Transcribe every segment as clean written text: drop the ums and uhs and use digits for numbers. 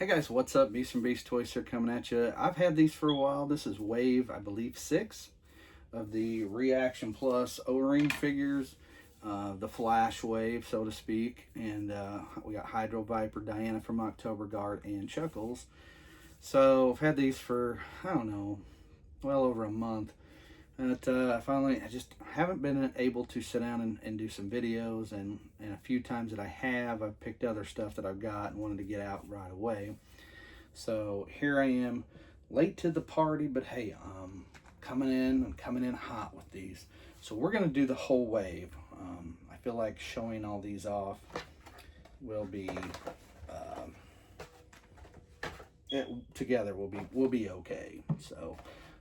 Hey guys, what's up? Beast and Beast Toys here coming at you. I've had these for a while. This is wave, I believe, 6 of the Reaction Plus O-ring figures, the Flash wave, so to speak. And we got Hydro Viper-Diana from October Guard and Chuckles. So I've had these for, I don't know, well over a month. But I just haven't been able to sit down and do some videos, and a few times that I've picked other stuff that I've got and wanted to get out right away. So here I am, late to the party, but hey, I'm coming in hot with these. So we're gonna do the whole wave. I feel like showing all these off will be together we'll be okay. So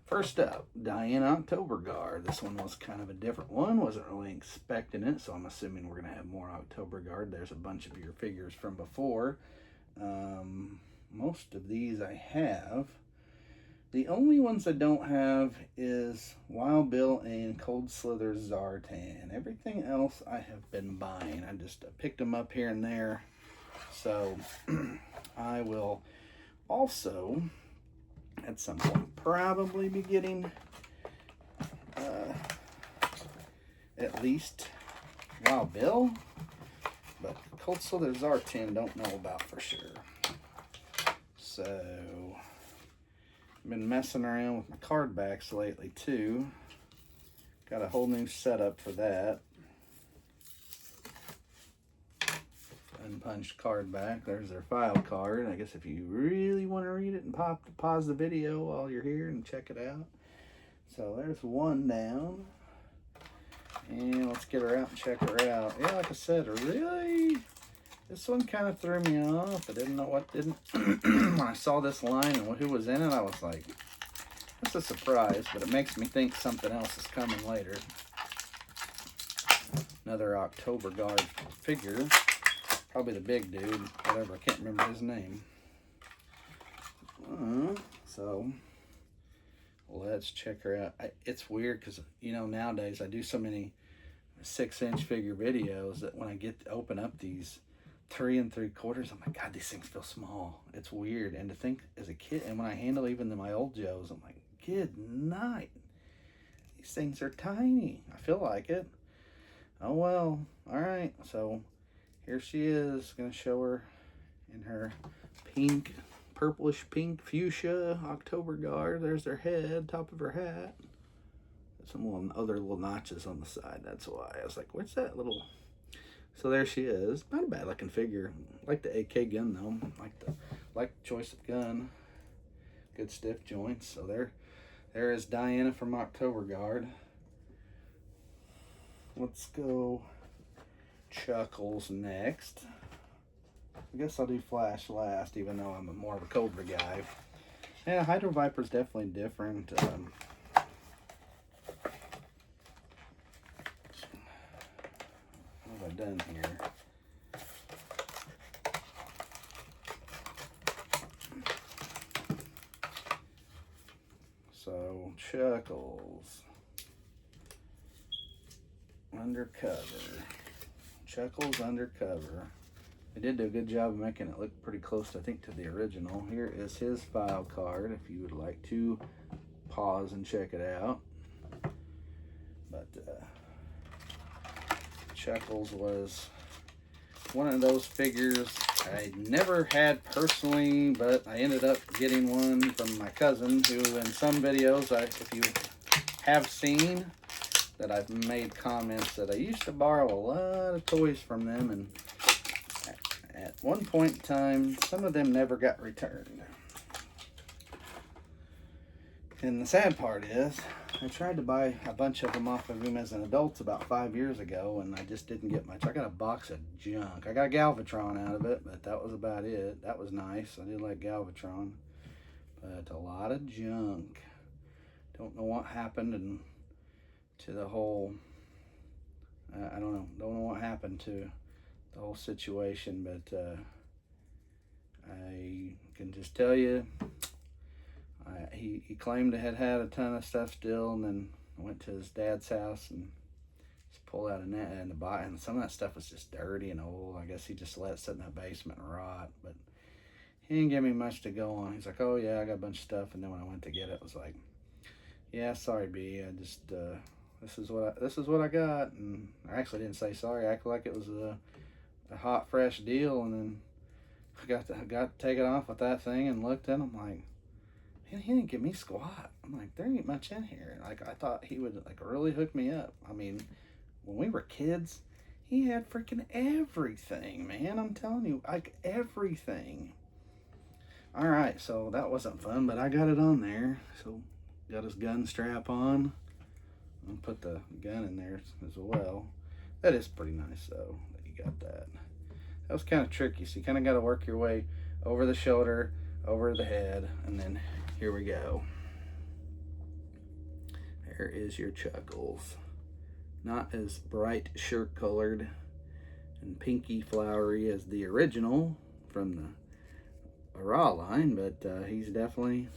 first up, Diana October Guard. This one was kind of a different one. Wasn't really expecting it, so I'm assuming we're going to have more October Guard. There's a bunch of your figures from before. Most of these I have. The only ones I don't have is Wild Bill and Cold Slither Zartan. Everything else I have been buying. I just picked them up here and there. So I will also at some point probably be getting at least Wild Bill, but Cold Slither Zartan don't know about for sure. So I've been messing around with my card backs lately too. Got a whole new setup for that. Unpunched card back. There's their file card. I guess if you really want to read it and pause the video while you're here and check it out. So there's one down. And let's get her out and check her out. Yeah, like I said, this one kind of threw me off. I didn't know what didn't. When I saw this line and who was in it, I was like, that's a surprise, but it makes me think something else is coming later. Another October Guard figure. Probably the big dude, whatever, I can't remember his name. So, let's check her out. It's weird because, you know, nowadays I do so many 6-inch figure videos that when I get to open up these 3 3/4, I'm like, God, these things feel small. It's weird. And to think as a kid, and when I handle even my old Joes, I'm like, good night. These things are tiny. I feel like it. Oh, well. All right. So, here she is. Gonna show her in her pink, purplish pink fuchsia October Guard. There's her head, top of her hat. Some other little notches on the side. That's why I was like, where's that little? So there she is. Not a bad looking figure. Like the AK gun though. Like the choice of gun. Good stiff joints. So there is Diana from October Guard. Let's go Chuckles next. I guess I'll do Flash last, even though I'm more of a Cobra guy. Yeah, Hydro Viper's definitely different. What have I done here? So, Chuckles. Undercover. Chuckles Undercover. They did do a good job of making it look pretty close, I think, to the original. Here is his file card if you would like to pause and check it out. But Chuckles was one of those figures I never had personally, but I ended up getting one from my cousin, who in some videos, if you have seen, that I've made comments that I used to borrow a lot of toys from them, and at one point in time, some of them never got returned. And the sad part is, I tried to buy a bunch of them off of him as an adult about 5 years ago, and I just didn't get much. I got a box of junk. I got a Galvatron out of it, but that was about it. That was nice. I did like Galvatron, but a lot of junk. Don't know what happened and to the whole, I don't know what happened to the whole situation, but I can just tell you, he claimed to had a ton of stuff still, and then went to his dad's house and just pulled out a net in the box, and some of that stuff was just dirty and old. I guess he just let it sit in that basement and rot, but he didn't give me much to go on. He's like, oh yeah, I got a bunch of stuff. And then when I went to get it, it was like, yeah, sorry, B. I just this is what I got. And I actually didn't say sorry. I acted like it was a hot fresh deal. And then I got to take it off with that thing and looked at him like, he didn't give me squat. I'm like, there ain't much in here. Like, I thought he would like really hook me up. I mean, when we were kids, he had freaking everything, man. I'm telling you, like everything. All right, so that wasn't fun, but I got it on there. So got his gun strap on. I'll put the gun in there as well. That is pretty nice though that you got that. That was kind of tricky. So you kind of got to work your way over the shoulder, over the head, and then here we go. There is your Chuckles. Not as bright shirt colored and pinky flowery as the original from the raw line, but he's definitely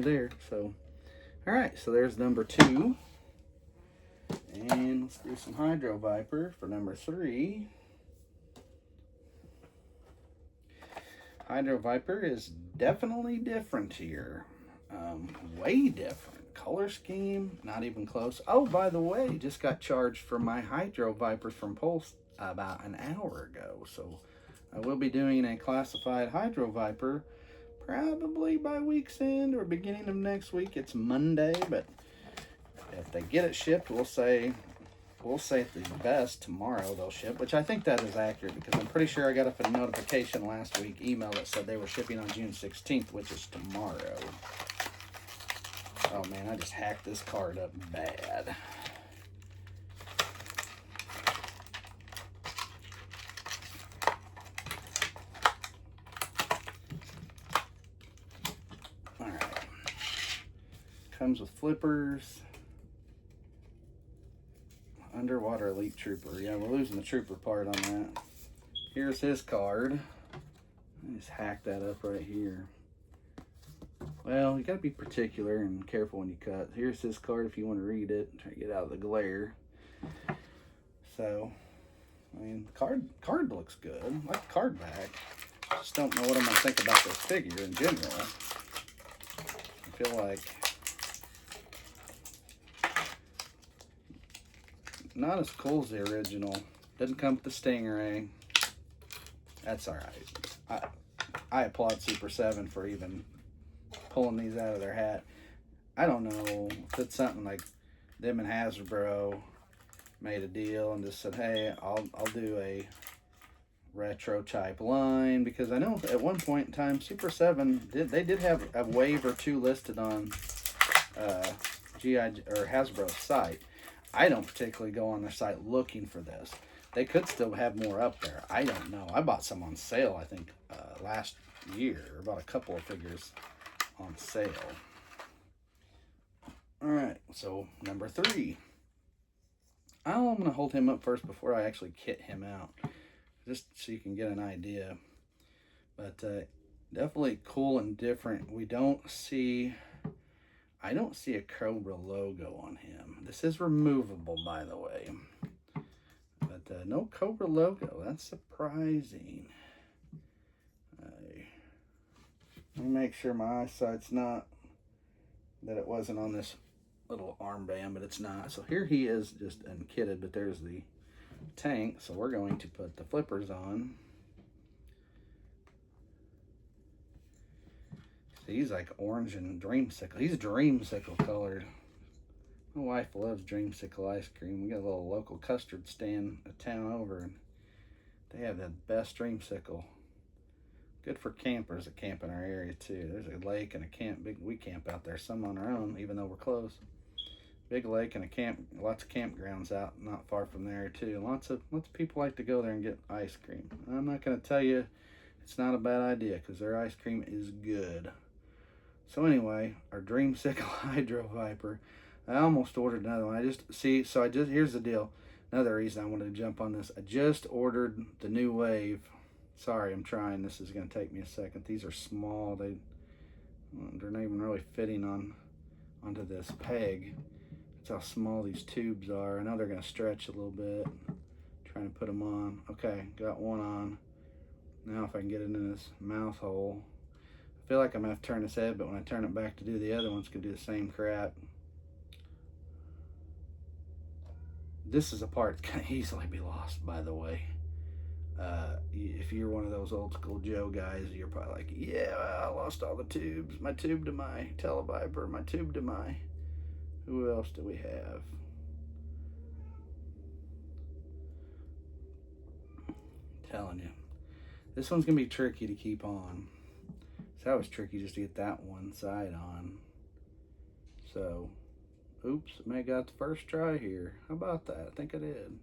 there. So all right, so there's number 2, and let's do some Hydro Viper for number 3. Hydro Viper is definitely different here. Way different. Color scheme, not even close. Oh, by the way, just got charged for my Hydro Vipers from Pulse about an hour ago. So I will be doing a classified Hydro Viper probably by week's end or beginning of next week. It's Monday, but if they get it shipped, we'll say at the best tomorrow they'll ship, which I think that is accurate because I'm pretty sure I got a notification last week, email that said they were shipping on June 16th, which is tomorrow. Oh man, I just hacked this card up bad. All right. Comes with flippers. Underwater Elite Trooper. Yeah, we're losing the Trooper part on that. Here's his card. I just hacked that up right here. Well, you gotta be particular and careful when you cut. Here's his card if you want to read it. Try to get out of the glare. So, I mean, the card looks good. I like the card back. Just don't know what I'm gonna think about this figure in general. I feel like not as cool as the original. Doesn't come with the Stingray. That's all right. I applaud Super 7 for even pulling these out of their hat. I don't know if it's something like them and Hasbro made a deal and just said, hey, I'll do a retro type line, because I know at one point in time Super 7 did have a wave or two listed on GI or Hasbro's site. I don't particularly go on their site looking for this. They could still have more up there. I don't know. I bought some on sale, I think, last year. I bought a couple of figures on sale. All right, so number 3. I'm going to hold him up first before I actually kit him out, just so you can get an idea. But definitely cool and different. I don't see a Cobra logo on him. This is removable, by the way. But no Cobra logo. That's surprising. Let me make sure my eyesight's not, that it wasn't on this little armband, but it's not. So here he is just unkitted, but there's the tank. So we're going to put the flippers on. He's like orange and dreamsicle. He's dreamsicle colored. My wife loves dreamsicle ice cream. We got a little local custard stand a town over, and they have the best dreamsicle. Good for campers that camp in our area too. There's a lake and a camp. We camp out there, some on our own, even though we're close. Big lake and a camp. Lots of campgrounds out not far from there too. Lots of people like to go there and get ice cream. I'm not going to tell you it's not a bad idea, because their ice cream is good. So anyway, our Dreamsicle Hydro Viper. I almost ordered another one. Here's the deal. Another reason I wanted to jump on this. I just ordered the new wave. Sorry, I'm trying. This is going to take me a second. These are small. They're not even really fitting onto this peg. That's how small these tubes are. I know they're going to stretch a little bit. Trying to put them on. Okay, got one on. Now if I can get it in this mouth hole. feel like I'm gonna have to turn his head, but when I turn it back to do the other ones, it's gonna do the same crap. This is a part that can easily be lost, by the way. If you're one of those old school Joe guys, you're probably like, yeah, I lost all the tubes. My tube to my Televiper, my tube to my... Who else do we have? I'm telling you. This one's going to be tricky to keep on. So that was tricky just to get that one side on. So, oops, I may have got the first try here. How about that? I think I did.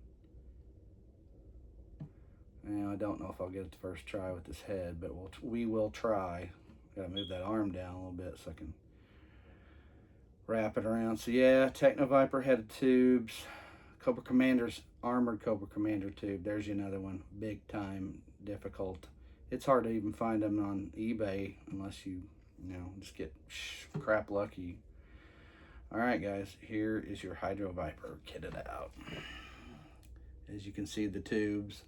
Now, I don't know if I'll get it the first try with this head, but we will try. Gotta move that arm down a little bit so I can wrap it around. So yeah, Techno Viper headed tubes. Cobra Commander's armored Cobra Commander tube. There's another one. Big time difficult. It's hard to even find them on eBay unless you just get crap lucky. Alright guys, here is your Hydro Viper kitted out. As you can see, the tubes,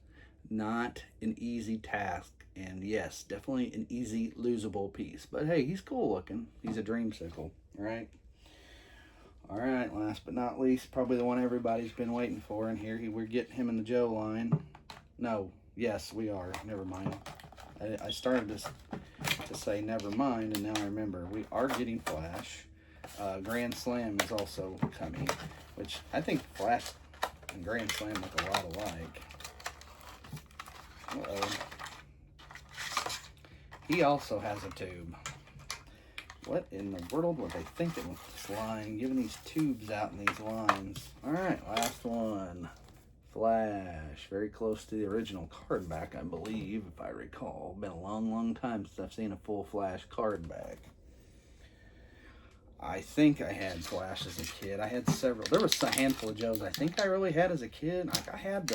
not an easy task, and yes, definitely an easy losable piece, but hey, he's cool looking. He's a dreamsicle, right? All right, last but not least, probably the one everybody's been waiting for, and here we're getting him in the Joe line. No, yes, we are. Never mind. I started to say never mind, and now I remember we are getting Flash. Grand Slam is also coming, which I think Flash and Grand Slam look a lot alike. Uh-oh. He also has a tube. What in the world were they thinking with this line? Giving these tubes out in these lines. Alright, last one. Flash. Very close to the original card back, I believe, if I recall. Been a long, long time since I've seen a full Flash card back. I think I had Flash as a kid. I had several. There was a handful of Joes I think I really had as a kid. Like I had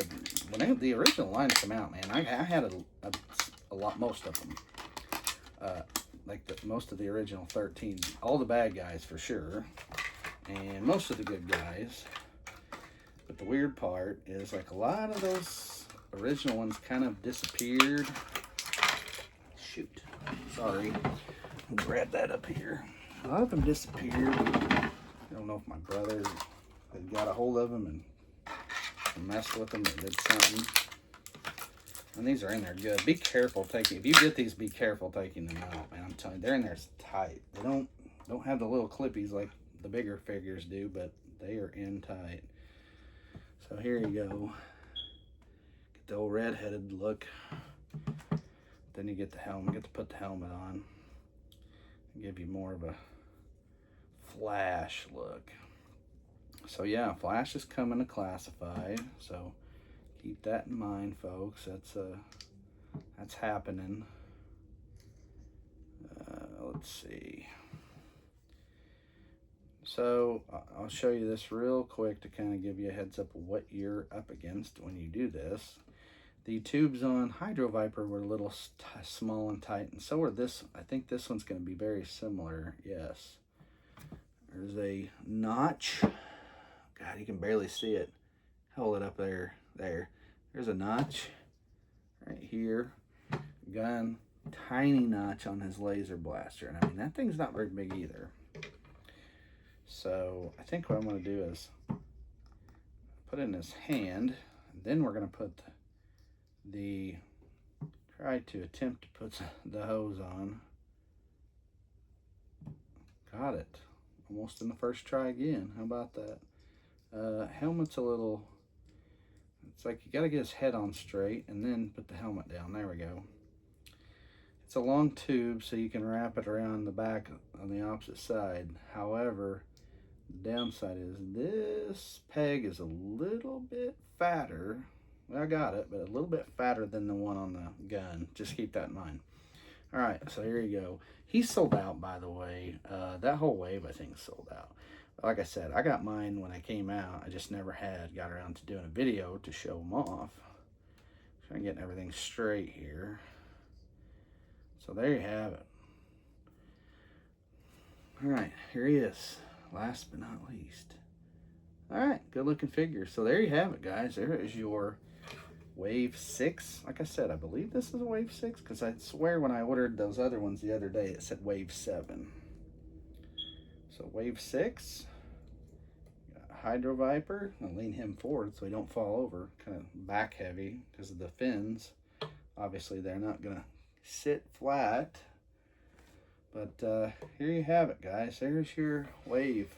when the original line came out, man, I had a lot, most of them. Like most of the original 13. All the bad guys for sure. And most of the good guys. But the weird part is like a lot of those original ones kind of disappeared. Shoot. Sorry. I'll grab that up here. A lot of them disappeared. I don't know if my brother had got a hold of them and messed with them or did something. And these are in there good. Be careful taking. If you get these, be careful taking them out, man. I'm telling you, they're in there tight. They don't have the little clippies like the bigger figures do, but they are in tight. So here you go. Get the old red-headed look. Then you get the helmet. Get to put the helmet on. Give you more of a Flash look. So yeah, Flash is coming to classified, so keep that in mind, folks. That's happening. Let's see. So I'll show you this real quick to kind of give you a heads up of what you're up against when you do this. The tubes on Hydro Viper were a little small and tight, and so are this. I think this one's going to be very similar. Yes. There's a notch. God, you can barely see it. Hold it up there. There's a notch right here. Gun, tiny notch on his laser blaster. And I mean, that thing's not very big either. So I think what I'm going to do is put it in his hand. And then we're going to put try to attempt to put the hose on. Got it. Almost in the first try again. How about that? Helmet's a little, it's like you got to get his head on straight and then put the helmet down. There we go. It's a long tube, so you can wrap it around the back on the opposite side. However, the downside is this peg is a little bit fatter. Well, I got it, but a little bit fatter than the one on the gun. Just keep that in mind. All right, so here you go. He's sold out, by the way. That whole wave, I think, is sold out. Like I said, I got mine when I came out. I just never got around to doing a video to show them off. So I'm getting everything straight here. So there you have it. All right, here he is. Last but not least. All right, good looking figure. So there you have it, guys. There is your Wave 6. Like I said, I believe this is a Wave 6 because I swear when I ordered those other ones the other day, it said Wave 7. So Wave 6. Hydro Viper. I'll lean him forward so he don't fall over. Kind of back heavy because of the fins. Obviously, they're not going to sit flat. But here you have it, guys. There's your Wave.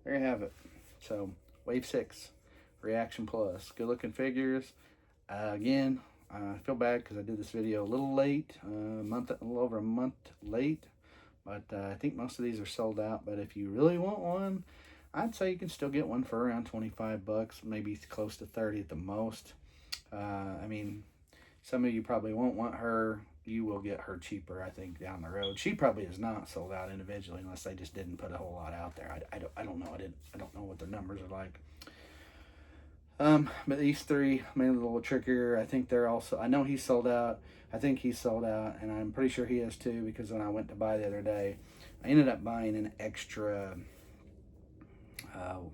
There you have it. So, Wave 6. Reaction Plus. Good looking figures. Again, I feel bad because I did this video a little late. A little over a month late. But I think most of these are sold out. But if you really want one, I'd say you can still get one for around 25 bucks, maybe close to 30 at the most. I mean, some of you probably won't want her. You will get her cheaper, I think, down the road. She probably is not sold out individually unless they just didn't put a whole lot out there. I don't know. I don't know what their numbers are like. But these three, maybe a little trickier. I think they're also, I know he's sold out. I think he's sold out, and I'm pretty sure he is too, because when I went to buy the other day, I ended up buying an extra,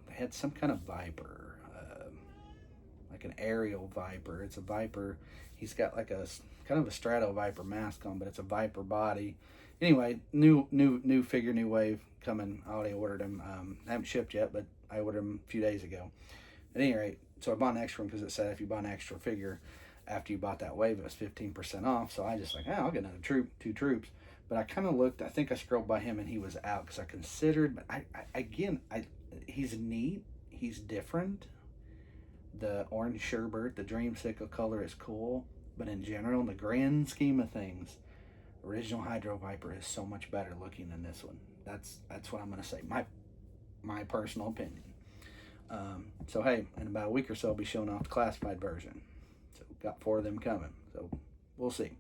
they had some kind of Viper, like an aerial Viper. It's a Viper. He's got like a kind of a Strato Viper mask on, but it's a Viper body. Anyway, new figure, new wave coming. I already ordered him. Haven't shipped yet, but I ordered him a few days ago. At any rate, so I bought an extra one because it said if you bought an extra figure after you bought that wave, it was 15% off. So I just like, I'll get another two troops. But I kind of looked. I think I scrolled by him and he was out because I considered. But he's neat. He's different. The orange sherbert, the dreamsicle color is cool. But in general, in the grand scheme of things, original Hydro Viper is so much better looking than this one. That's what I'm gonna say. My personal opinion. So hey, in about a week or so, I'll be showing off the classified version. So we've got 4 of them coming. So we'll see.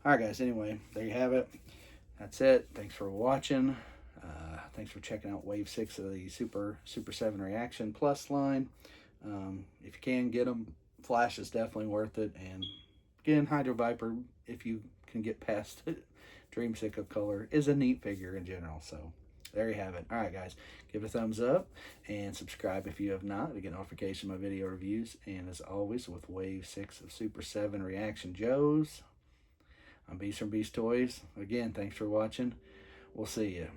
All right, guys. Anyway, there you have it. That's it. Thanks for watching. Thanks for checking out Wave 6 of the Super 7 Reaction Plus line. If you can get them, Flash is definitely worth it. And again, Hydro Viper, if you can get past it, Dreamsicle color is a neat figure in general. So there you have it. All right, guys, give it a thumbs up and subscribe if you have not to get notification of my video reviews. And as always, with Wave 6 of Super 7 Reaction Joes, I'm Beast from Beast Toys. Again, thanks for watching. We'll see you.